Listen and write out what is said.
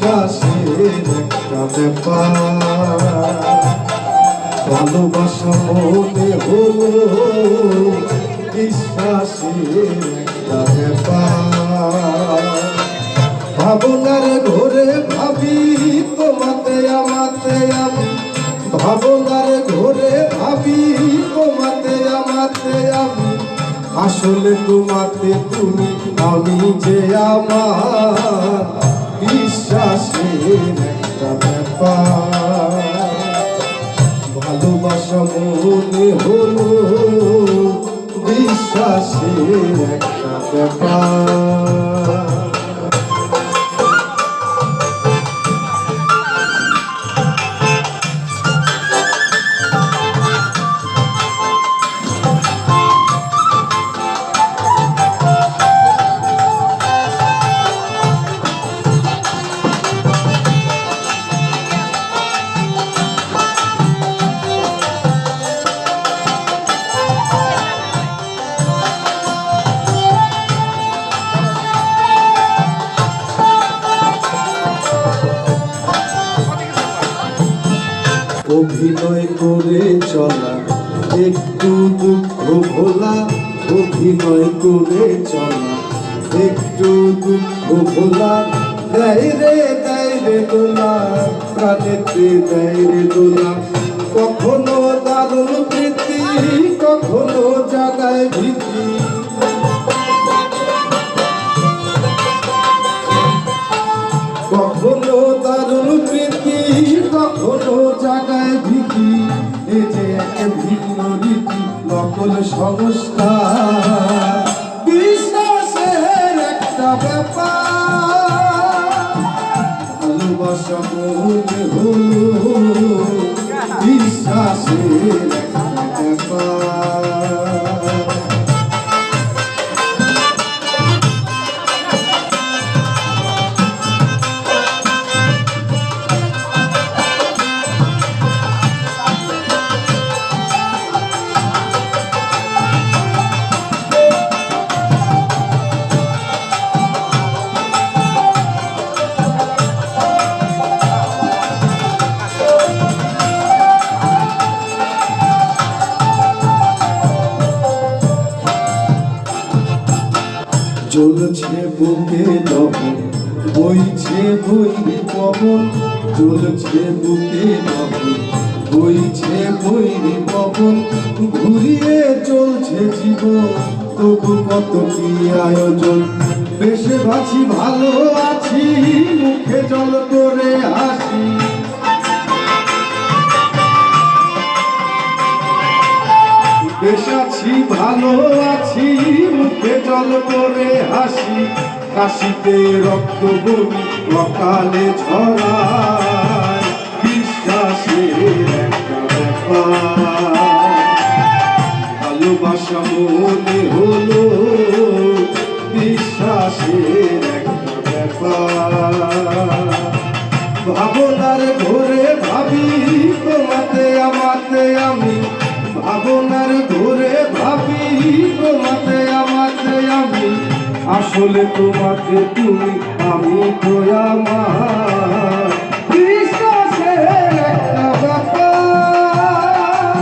বিশ্বাসের একটা ব্যাপার, ভালোবাসা মনে হলো বিশ্বাসের একটা ব্যাপার। ভাবনার ঘরে ভাবি তোমাতে আমাতে আমি, ভাবনার ঘরে ভাবি তোমাতে আমাতে আমি, আসলে তোমাতে তুমি আমি যে আমার বিশ্বাসের একটা ব্যাপার। ভালোবাসা মনে হলো বিশ্বাসের একটা ব্যাপার। অভিনয় করে চলা একটু দুঃখ ভোলা, অভিনয় করে চলা একটু দুঃখ ভোলা, দেয় রে দোলা প্রাণেতে দেয় রে দোলা। কখনো দারুণ প্রীতি কখনো জাগায় ভীতি, কখনো দারুণ প্রীতি কখনো জাগায় ভীতি। এ যে এক ভিন্ন রীতি নকল সংস্কার, বিশ্বাসের একটা ব্যাপার। ভালোবাসা মনে হলো বিশ্বাসের একটা ব্যাপার। চলছে বুকে দহন বইছে বৈরী পবন, চলছে বুকে দহন বইছে বৈরী পবন। ঘুরিয়ে চলছে জীবন তবু কত কি আয়োজন, বেশে বাঁচি ভালো আছি মুখে জল করে হাসি। বেশ আছি ভালো আছি মুখে জল করে হাসি, কাশিতে রক্ত বমি অকালে ঝরায় বিশ্বাসের একটা ব্যাপার। ভালোবাসা মনে হলো বিশ্বাসের একটা ব্যাপার। ভাবনার ঘরে ভাবি তোমাতে আমাতে আমি, ভাবনার ঘরে ভাবি তোমাতে আমাতে আমি, আসলে তোমাকে তুমি আমি তো আমার